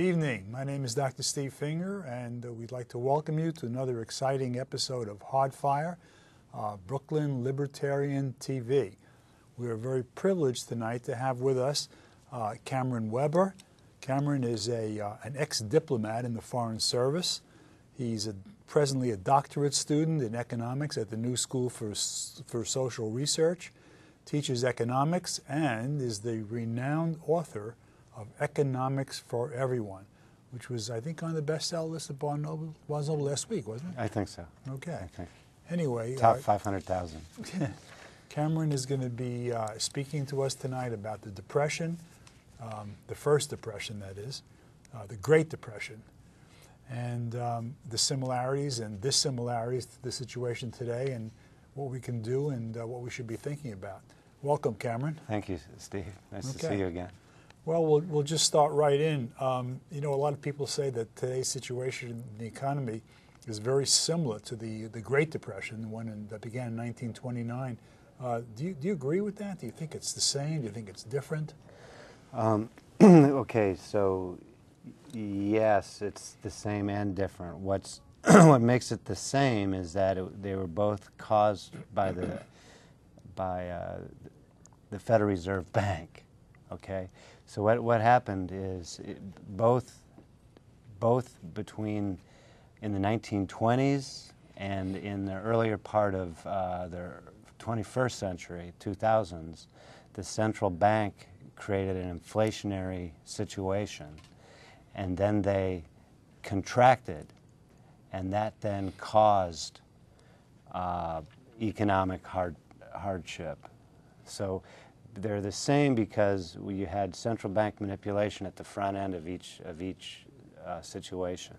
evening. My name is Dr. Steve Finger, and we'd like to welcome you to another exciting episode of Hardfire, Brooklyn Libertarian TV. We are very privileged tonight to have with us Cameron WEBER. Cameron is an ex-diplomat in the Foreign Service. He's presently a doctorate student in economics at the New School for Social Research, teaches economics, and is the renowned author of Economics for Everyone, which was, I think, on the bestseller list of Barnes Noble last week, wasn't it? I think so. Okay. Anyway. Top 500,000. Cameron is going to be speaking to us tonight about the Depression, the first Depression, that is, the Great Depression, and the similarities and dissimilarities to the situation today and what we can do and what we should be thinking about. Welcome, Cameron. Thank you, Steve. Nice to see you again. Well, we'll just start right in. You know, a lot of people say that today's situation in the economy is very similar to the Great Depression, the one that began in 1929. Do you agree with that? Do you think it's the same? Do you think it's different? Okay, so yes, it's the same and different. What makes it the same is that they were both caused by the Federal Reserve Bank. Okay, so what happened is both between in the 1920s and in the earlier part of the 21st century, 2000s, the central bank created an inflationary situation, and then they contracted, and that then caused economic hardship. So they're the same because you had central bank manipulation at the front end of each situation.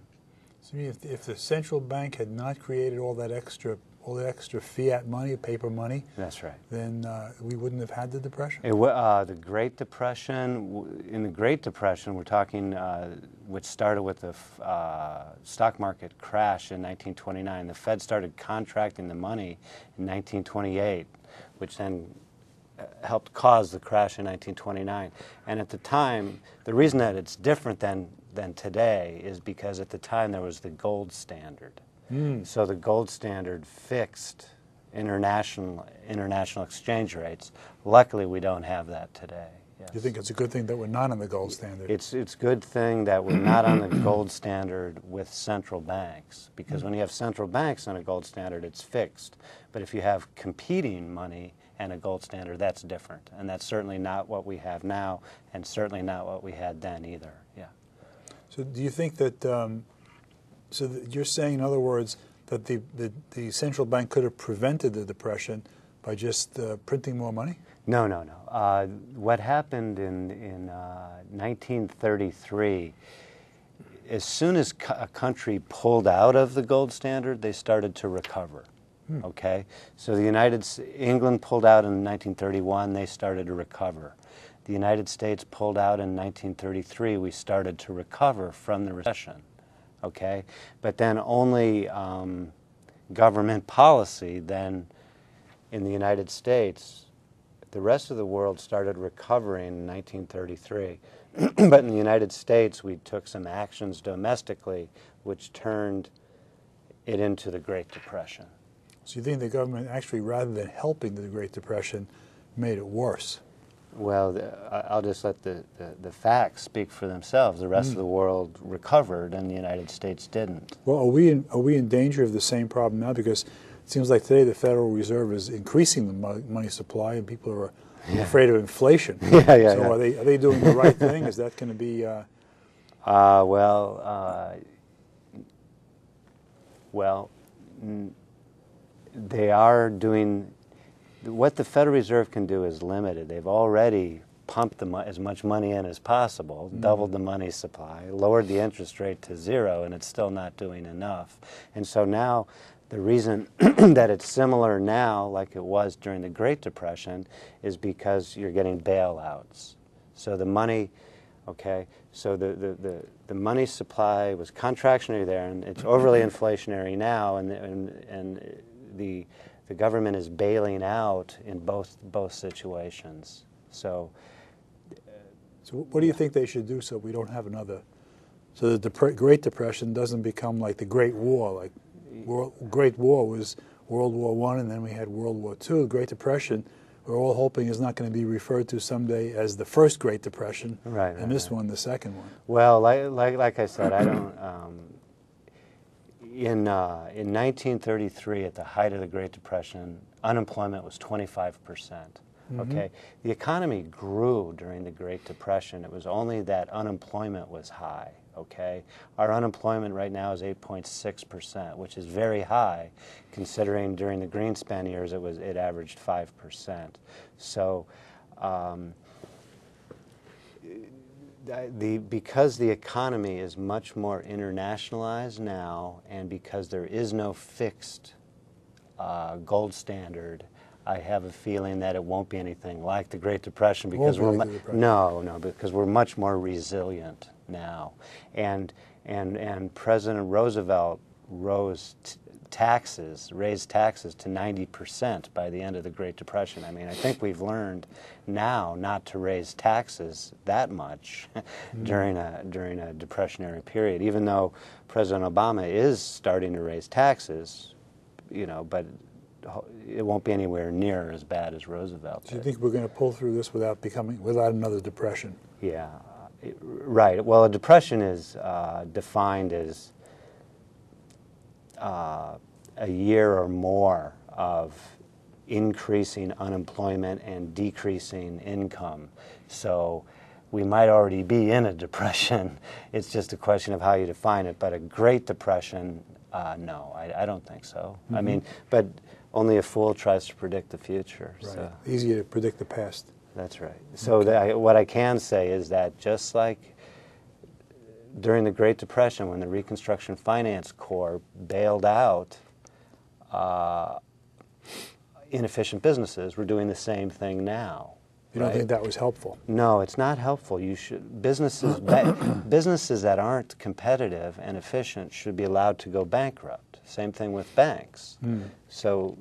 So if the central bank had not created all that extra fiat money, paper money, that's right, then we wouldn't have had the Depression? The Great Depression, in the Great Depression, we're talking, which started with the stock market crash in 1929. The Fed started contracting the money in 1928, which then helped cause the crash in 1929. And at the time, the reason that it's different than today is because at the time there was the gold standard. So the gold standard fixed international exchange rates. Luckily, we don't have that today. Yes. You think it's a good thing that we're not on the gold standard? It's a good thing that we're not on the gold standard with central banks, because when you have central banks on a gold standard, it's fixed. But if you have competing money and a gold standard, that's different. And that's certainly not what we have now, and certainly not what we had then either. Yeah. So do you think that, you're saying, in other words, that the central bank could have prevented the Depression by just printing more money? No. What happened in 1933, as soon as a country pulled out of the gold standard, they started to recover. Okay, so England pulled out in 1931, they started to recover. The United States pulled out in 1933, we started to recover from the recession. Okay, but then only government policy then in the United States, the rest of the world started recovering in 1933. But in the United States, we took some actions domestically which turned it into the Great Depression. So you think the government actually, rather than helping the Great Depression, made it worse? Well, I'll just let the facts speak for themselves. The rest of the world recovered, and the United States didn't. Well, are we in danger of the same problem now? Because it seems like today the Federal Reserve is increasing the money supply, and people are afraid of inflation. So are they doing the right thing? Is that going to be? They are doing. What the Federal Reserve can do is limited. They've already pumped as much money in as possible, doubled the money supply, lowered the interest rate to zero, and it's still not doing enough. And so now the reason that it's similar now, like it was during the Great Depression, is because you're getting bailouts. So the money, so the money supply was contractionary there, and it's overly inflationary now, and the government is bailing out in both situations. So what do you think they should do so we don't have another So the Great Depression doesn't become like the Great War. Like Great War was World War I, and then we had World War II. The Great Depression, we're all hoping, is not going to be referred to someday as the first Great Depression, right, and this one, the second one. Well, like I said, I don't. In 1933, at the height of the Great Depression, unemployment was 25%. Okay, the economy grew during the Great Depression. It was only that unemployment was high. Okay, our unemployment right now is 8.6%, which is very high, considering during the Greenspan years it averaged 5%. So, because the economy is much more internationalized now, and because there is no fixed gold standard, I have a feeling that it won't be anything like the Great Depression because because we're much more resilient now, and President Roosevelt raised taxes to 90% by the end of the Great Depression. I mean, I think we've learned now not to raise taxes that much during a depressionary period, even though President Obama is starting to raise taxes, but it won't be anywhere near as bad as Roosevelt. Do you think we're going to pull through this without another depression? Yeah, right. Well, a depression is defined as a year or more of increasing unemployment and decreasing income. So we might already be in a depression. It's just a question of how you define it. But a Great Depression, no, I don't think so. I mean, but only a fool tries to predict the future. Right. So. Easier to predict the past. That's right. So what I can say is that just like during the Great Depression, when the Reconstruction Finance Corps bailed out inefficient businesses, we're doing the same thing now. You don't think that was helpful? No, it's not helpful. Businesses that aren't competitive and efficient should be allowed to go bankrupt. Same thing with banks. So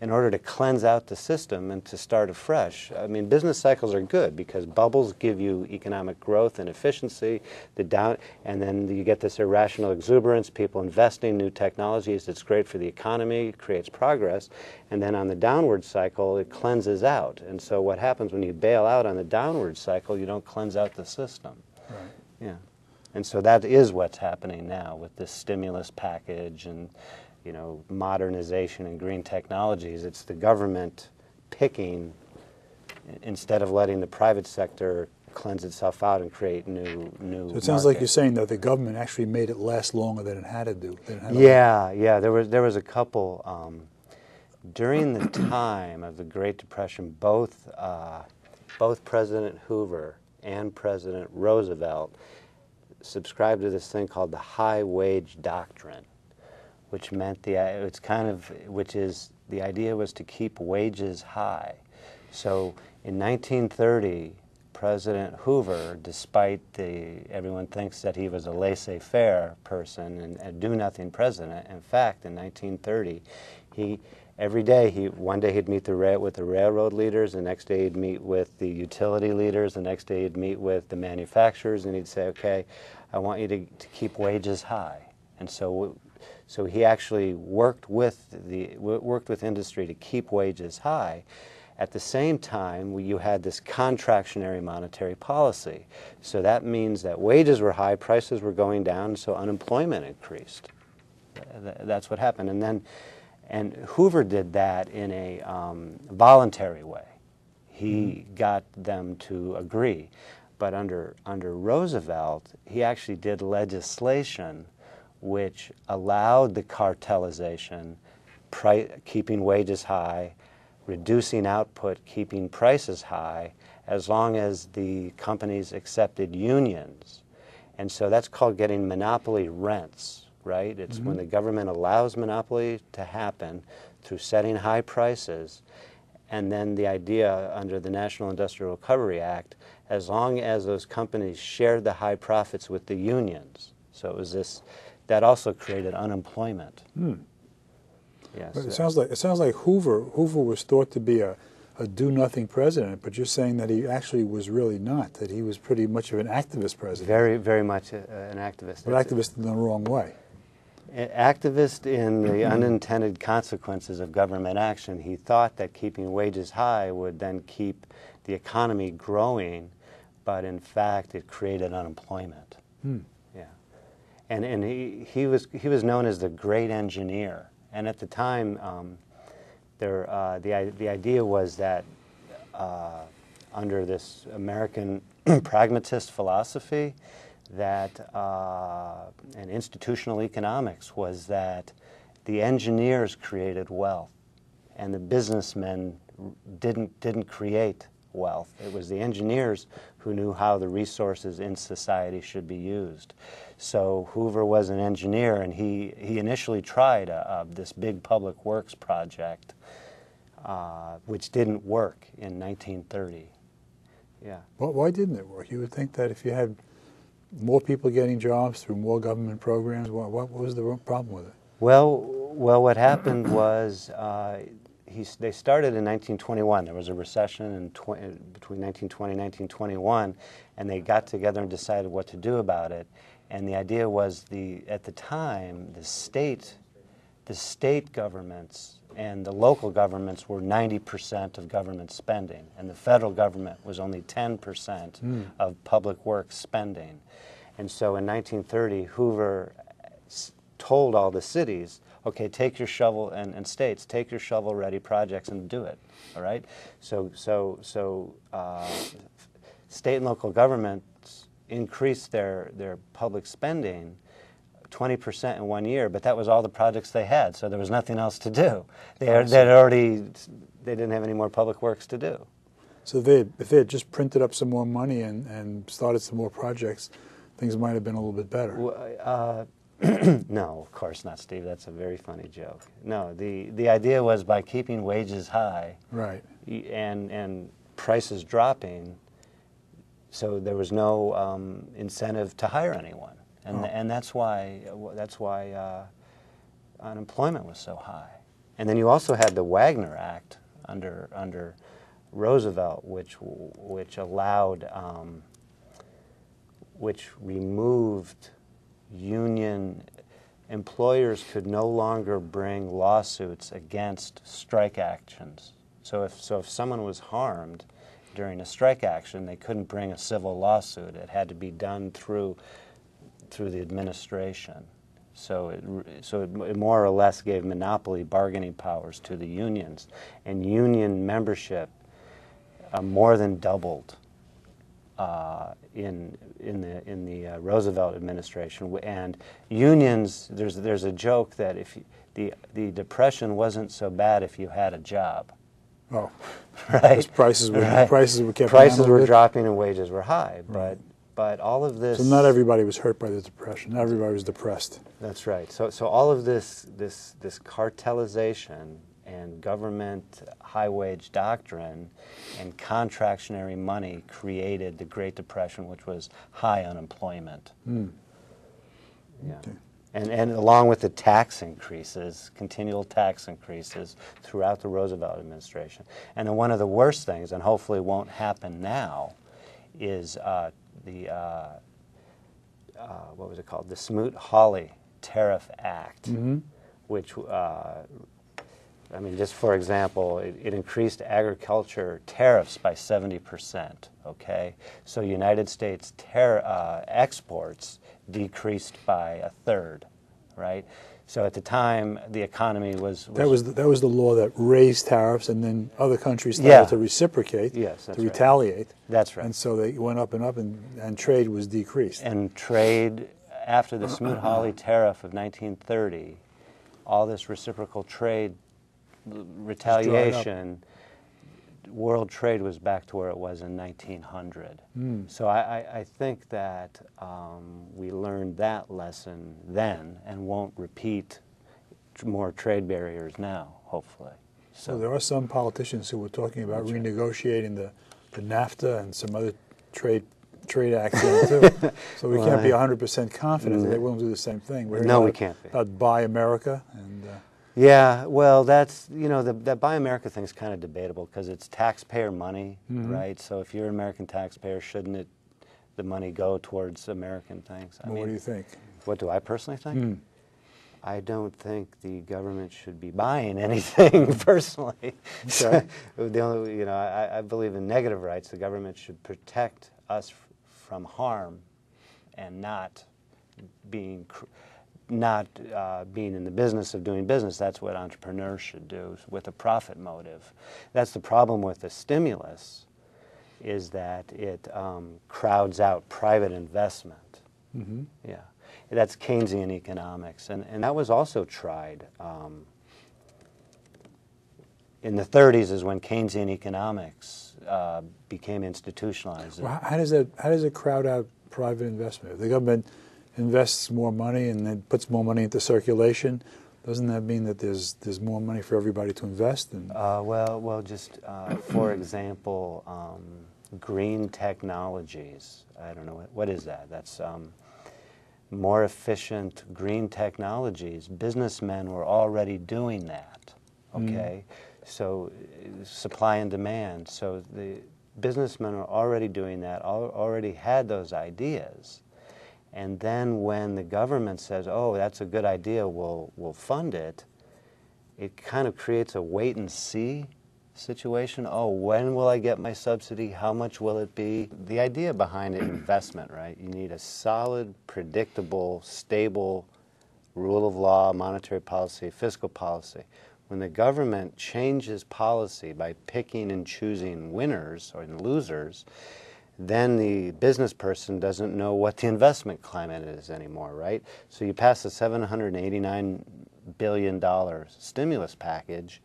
in order to cleanse out the system and to start afresh, I mean, business cycles are good because bubbles give you economic growth and efficiency, and then you get this irrational exuberance, people investing in new technologies. It's great for the economy, it creates progress, and then on the downward cycle, it cleanses out. And so what happens when you bail out on the downward cycle, you don't cleanse out the system. Right. Yeah. And so that is what's happening now with this stimulus package and modernization and green technologies. It's the government picking instead of letting the private sector cleanse itself out and create new So it sounds like you're saying that the government actually made it last longer than it had to do. Yeah. There was a couple during the time of the Great Depression. Both President Hoover and President Roosevelt subscribed to this thing called the high wage doctrine, which meant the idea was to keep wages high. So in 1930, President Hoover, despite everyone thinks that he was a laissez-faire person and a do-nothing president, in fact, in 1930, one day he'd meet with the railroad leaders, the next day he'd meet with the utility leaders, the next day he'd meet with the manufacturers, and he'd say, okay, I want you to keep wages high. And so he actually worked with industry to keep wages high. At the same time, you had this contractionary monetary policy. So that means that wages were high, prices were going down, so unemployment increased. That's what happened. And Hoover did that in a voluntary way. He got them to agree. But under Roosevelt, he actually did legislation which allowed the cartelization, keeping wages high, reducing output, keeping prices high, as long as the companies accepted unions. And so that's called getting monopoly rents, right? It's when the government allows monopoly to happen through setting high prices. And then the idea under the National Industrial Recovery Act, as long as those companies shared the high profits with the unions. So it was that also created unemployment. Yes. But it sounds like Hoover was thought to be a a do-nothing president, but you're saying that he actually was really not, that he was pretty much of an activist president. Very, very much an activist. But activist in the wrong way. Activist in the unintended consequences of government action. He thought that keeping wages high would then keep the economy growing, but in fact it created unemployment. Yeah, and he was known as the great engineer. And at the time, the idea was that under this American pragmatist philosophy, that and institutional economics was that the engineers created wealth, and the businessmen didn't create wealth. It was the engineers who knew how the resources in society should be used. So Hoover was an engineer, and he initially tried this big public works project, which didn't work in 1930. Yeah. Well, why didn't it work? You would think that if you had more people getting jobs through more government programs, what was the problem with it? Well, what happened was they started in 1921. There was a recession between 1920 and 1921, and they got together and decided what to do about it. And the idea was, at the time, the state governments and the local governments were 90% of government spending, and the federal government was only 10% of public works spending. And so in 1930, Hoover told all the cities, okay, take your shovel, and states, take your shovel-ready projects and do it, all right? So state and local governments increased their public spending 20% in 1 year, but that was all the projects they had, so there was nothing else to do. They didn't have any more public works to do. So if they had just printed up some more money and started some more projects, things might have been a little bit better. No, of course not, Steve. That's a very funny joke. No, the idea was by keeping wages high, right, and prices dropping, so there was no incentive to hire anyone, and that's why unemployment was so high. And then you also had the Wagner Act under Roosevelt, which allowed which removed union employers could no longer bring lawsuits against strike actions. So if someone was harmed during a strike action, they couldn't bring a civil lawsuit. It had to be done through the administration. So it more or less gave monopoly bargaining powers to the unions, and union membership more than doubled in the Roosevelt administration. And unions, there's a joke that if the Depression wasn't so bad if you had a job. Oh, right. Prices were kept prices down were dropping and wages were high, but all of this. So not everybody was hurt by the Depression. Not everybody was depressed. That's right. So all of this cartelization and government high-wage doctrine and contractionary money created the Great Depression, which was high unemployment. Yeah. Okay. And along with the tax increases, continual tax increases throughout the Roosevelt administration. And then one of the worst things, and hopefully won't happen now, is what was it called? The Smoot-Hawley Tariff Act, which I mean, just for example, it increased agriculture tariffs by 70%, okay? So United States exports decreased by a third, right? So at the time, the economy was... That was the law that raised tariffs, and then other countries started to reciprocate, to retaliate. That's right. And so they went up, and trade was decreased. And trade, after the Smoot-Hawley tariff of 1930, all this reciprocal trade retaliation, world trade was back to where it was in 1900. So I think that we learned that lesson then and won't repeat more trade barriers now, hopefully. So there are some politicians who were talking about renegotiating the NAFTA and some other trade acts too. So we can't be 100% confident that they won't do the same thing. No, we can't be. About Buy America and... Yeah, well, that's, that Buy America thing is kind of debatable because it's taxpayer money, right? So if you're an American taxpayer, shouldn't the money go towards American things? Well, what do you think? What do I personally think? I don't think the government should be buying anything personally. Okay. I believe in negative rights. The government should protect us from harm and not being in the business of doing business. That's what entrepreneurs should do, with a profit motive. That's the problem with the stimulus, is that it crowds out private investment. Yeah, that's Keynesian economics, and that was also tried. In the 30s is when Keynesian economics became institutionalized. Well, how does it crowd out private investment? If the government invests more money and then puts more money into circulation, doesn't that mean that there's more money for everybody to invest in? Just for example, green technologies. I don't know, what is that? That's more efficient green technologies. Businessmen were already doing that, okay? So supply and demand. So the businessmen were already doing that, already had those ideas. And then when the government says, oh, that's a good idea, we'll fund it, it kind of creates a wait-and-see situation. Oh, when will I get my subsidy? How much will it be? The idea behind investment, right? You need a solid, predictable, stable rule of law, monetary policy, fiscal policy. When the government changes policy by picking and choosing winners or losers, then the business person doesn't know what the investment climate is anymore, right? So you pass a $789 billion stimulus package,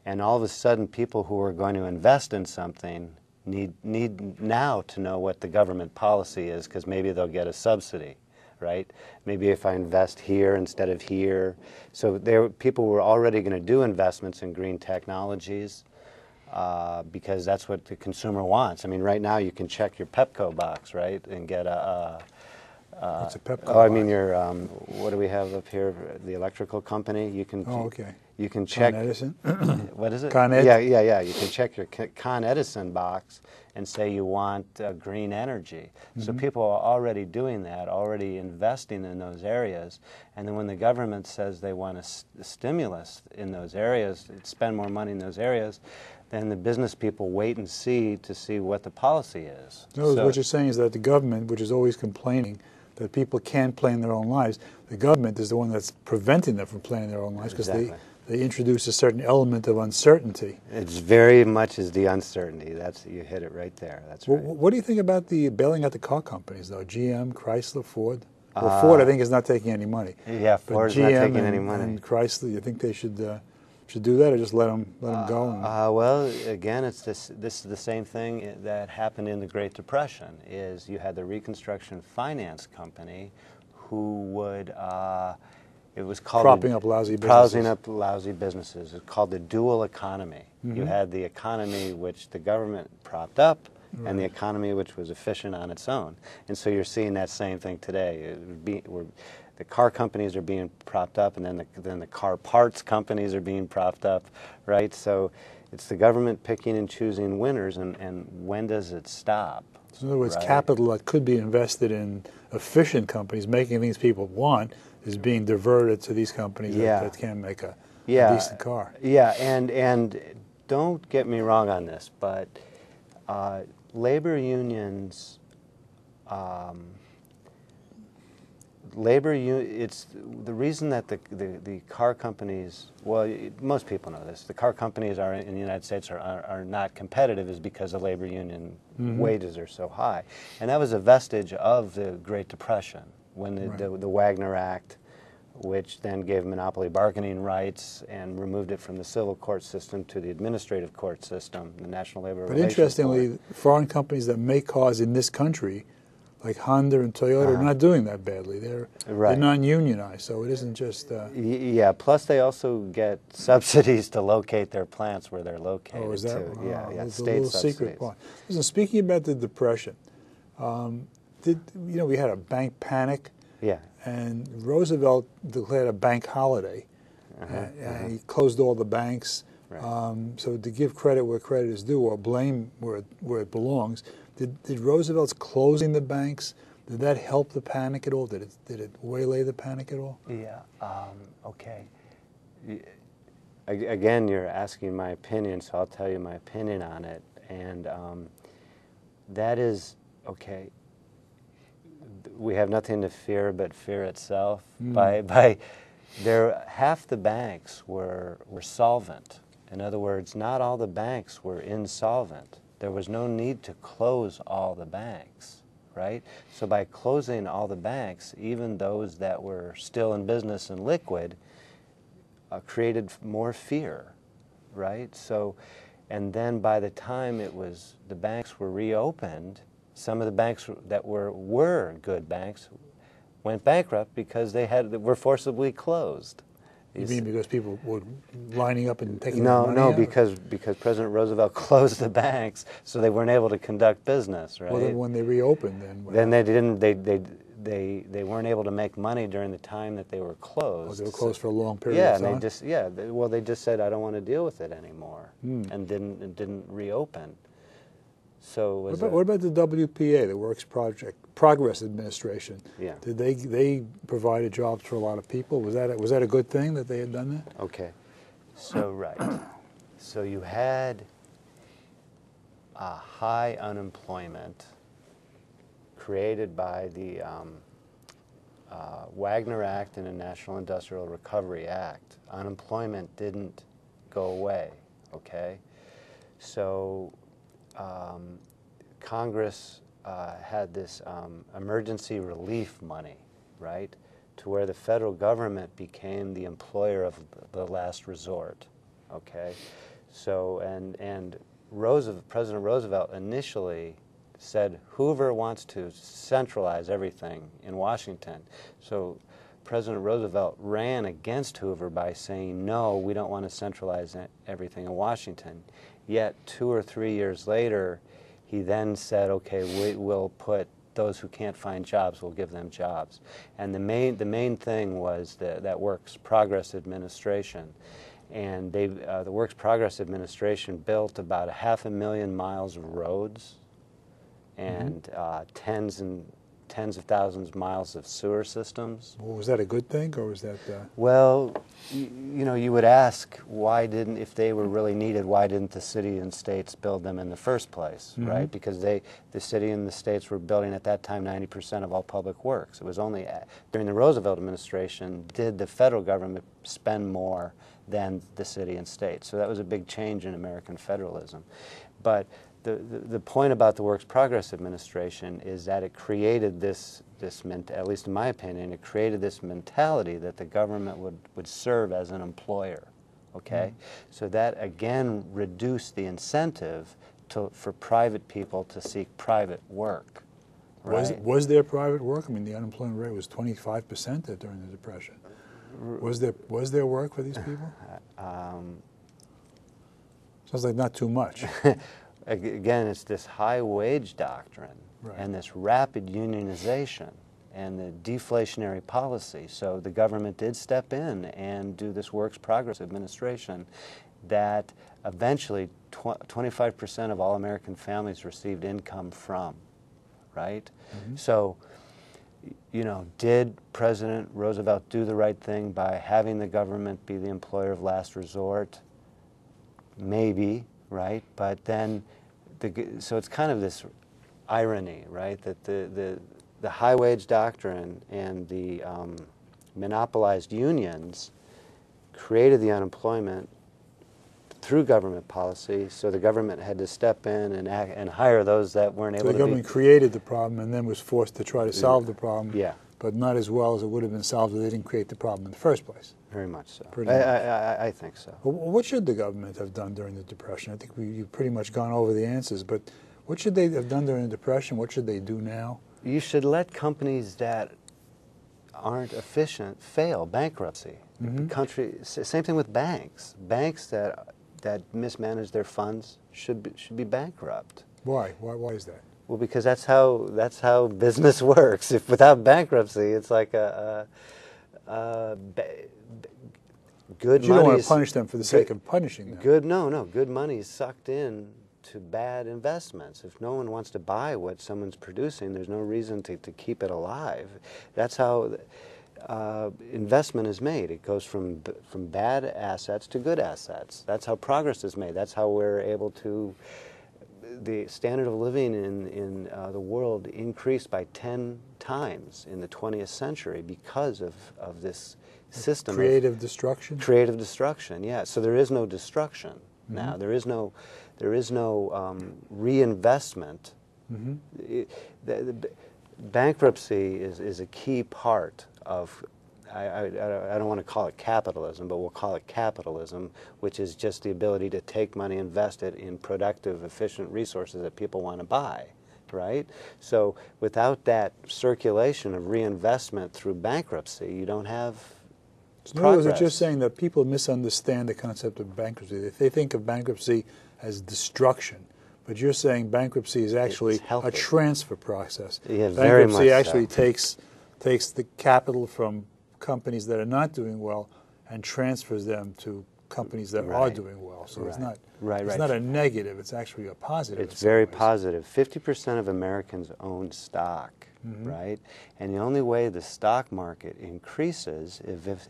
and all of a sudden people who are going to invest in something need now to know what the government policy is, because maybe they'll get a subsidy, right? Maybe if I invest here instead of here. So people were already going to do investments in green technologies, because that's what the consumer wants. I mean, right now you can check your Pepco box, right, and get What's a Pepco Oh, I box? mean your what do we have up here? The electrical company. You can. Oh, okay. You can check. Con Edison? What is it? Con Ed? Yeah. You can check your Con Edison box and say you want green energy. So people are already doing that, already investing in those areas. And then when the government says they want a stimulus in those areas, spend more money in those areas, then the business people wait and see to see what the policy is. No, what you're saying is that the government, which is always complaining that people can't plan their own lives, the government is the one that's preventing them from planning their own lives, because they introduce a certain element of uncertainty. It's very much is the uncertainty. You hit it right there. That's right. What do you think about the bailing out the car companies, though? GM, Chrysler, Ford? Well, Ford, I think, is not taking any money. Yeah, Ford's not taking any money. And Chrysler, you think they should do that, or just let them go? Well, again, this is the same thing that happened in the Great Depression. Is you had the Reconstruction Finance Company, who would it was called propping up lousy businesses. It's called the dual economy. You had the economy which the government propped up, and the economy which was efficient on its own. And so you're seeing that same thing today. The car companies are being propped up, and then the car parts companies are being propped up, right? So it's the government picking and choosing winners, and when does it stop? So in other words, right? capital that could be invested in efficient companies, making things people want, is being diverted to these companies that can make a decent car. Yeah, and don't get me wrong on this, but labor unions... it's the reason that the car companies, well, most people know this, the car companies in the United States are not competitive is because the labor union wages are so high. And that was a vestige of the Great Depression, when the Wagner Act, which then gave monopoly bargaining rights and removed it from the civil court system to the administrative court system, the National Labor Relations Board. But interestingly, foreign companies that make cars in this country, like Honda and Toyota, are not doing that badly. They're non-unionized, so it isn't just... Yeah, plus they also get subsidies to locate their plants where they're located. Oh, is that? Too. Yeah, it's state a little subsidies. secret part. Listen, speaking about the Depression, we had a bank panic, and Roosevelt declared a bank holiday, and he closed all the banks. Right. So to give credit where credit is due, or blame where it belongs, did Roosevelt's closing the banks, did that help the panic at all? Did it waylay the panic at all? Yeah. Okay. Again, you're asking my opinion, so I'll tell you my opinion on it. And that is, okay, we have nothing to fear but fear itself. Half the banks were solvent. In other words, not all the banks were insolvent. There was no need to close all the banks, right? So by closing all the banks, even those that were still in business and liquid, created more fear, right? So, and then by the time the banks were reopened, some of the banks that were good banks went bankrupt because were forcibly closed. You mean because people were lining up and taking their money No, out? because President Roosevelt closed the banks, so they weren't able to conduct business, right? Well, then when they reopened, then they didn't. They weren't able to make money during the time that they were closed. Oh, they were closed for a long period of time? They just said, I don't want to deal with it anymore, and didn't reopen. So what about the WPA, the Works Progress Administration? Yeah. Did they provided jobs for a lot of people? Was that a good thing that they had done that? Okay, so right, so you had a high unemployment created by the Wagner Act and the National Industrial Recovery Act. Unemployment didn't go away, okay? So Congress had this emergency relief money, right, to where the federal government became the employer of the last resort, okay? So, and President Roosevelt initially said Hoover wants to centralize everything in Washington. So President Roosevelt ran against Hoover by saying, no, we don't want to centralize everything in Washington. Yet 2 or 3 years later, he then said, okay, we'll put those who can't find jobs, we'll give them jobs. And the main thing was that Works Progress Administration. And the Works Progress Administration built about 500,000 miles of roads and tens of thousands of miles of sewer systems. Well, was that a good thing, or was that? Well, you would ask, if they were really needed, why didn't the city and states build them in the first place, right? Because the city and the states were building at that time 90% of all public works. It was only during the Roosevelt administration did the federal government spend more than the city and states. So that was a big change in American federalism. But the point about the Works Progress Administration is that it created at least in my opinion, it created this mentality that the government would serve as an employer, okay? So that, again, reduced the incentive for private people to seek private work, right? Was there private work? I mean, the unemployment rate was 25% during the Depression. Was there work for these people? Sounds like not too much. Again, it's this high wage doctrine and this rapid unionization and the deflationary policy. So the government did step in and do this Works Progress Administration that eventually 25% of all American families received income from, right? So, did President Roosevelt do the right thing by having the government be the employer of last resort? Maybe, right? But then, so it's kind of this irony, right? That the high wage doctrine and the monopolized unions created the unemployment through government policy, so the government had to step in and hire those that weren't able to be. So the government created the problem and then was forced to try to solve the problem, but not as well as it would have been solved if they didn't create the problem in the first place. Very much so. I think so. Well, what should the government have done during the Depression? I think you've pretty much gone over the answers, but what should they have done during the Depression? What should they do now? You should let companies that aren't efficient fail, bankruptcy. Same thing with banks. Banks that mismanage their funds should be bankrupt. Why? Why is that? Well, because that's how business works. If without bankruptcy, it's like good But you don't want money's- to punish them for the sake of punishing them. Good money is sucked in to bad investments. If no one wants to buy what someone's producing, there's no reason to keep it alive. That's how investment is made. It goes from bad assets to good assets. That's how progress is made. That's how we're able to, the standard of living in the world increased by 10 times in the 20th century because of this system. Creative destruction? Creative destruction, yeah. So there is no destruction now. There is no reinvestment. Bankruptcy is a key part of, I don't want to call it capitalism, but we'll call it capitalism, which is just the ability to take money, invest it in productive, efficient resources that people want to buy, right? So without that circulation of reinvestment through bankruptcy, you don't have In other words, progress. you're just saying that people misunderstand the concept of bankruptcy. They think of bankruptcy as destruction, but you're saying bankruptcy is actually It's healthy. a transfer process. Yeah, very Bankruptcy much actually so. takes the capital from companies that are not doing well and transfers them to companies that are Right. doing well. So it's Right. not it's not a negative. It's actually a positive. It's very positive. 50% of Americans own stock, right? And the only way the stock market increases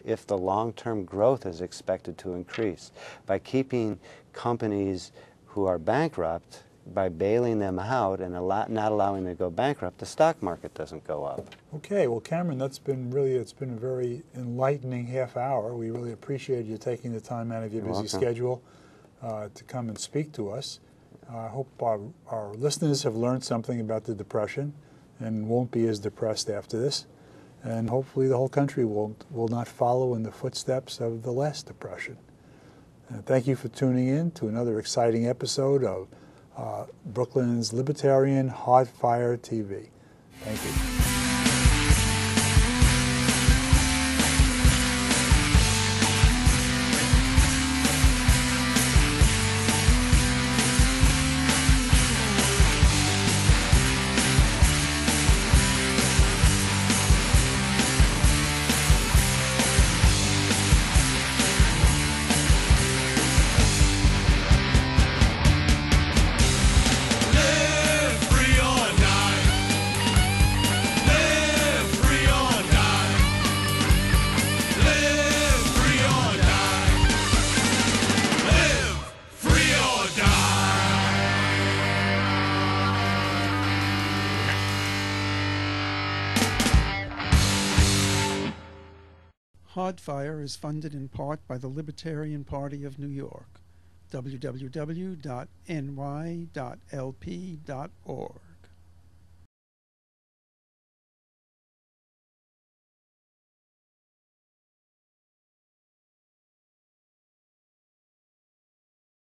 if the long-term growth is expected to increase. By keeping companies who are bankrupt, by bailing them out and not allowing them to go bankrupt, the stock market doesn't go up. Okay, well, Cameron, it's been a very enlightening half hour. We really appreciate you taking the time out of your You're busy welcome. schedule to come and speak to us. I hope our listeners have learned something about the Depression and won't be as depressed after this. And hopefully the whole country will not follow in the footsteps of the last Depression. Thank you for tuning in to another exciting episode of Brooklyn's Libertarian Hardfire TV. Thank you. Hardfire is funded in part by the Libertarian Party of New York. www.ny.lp.org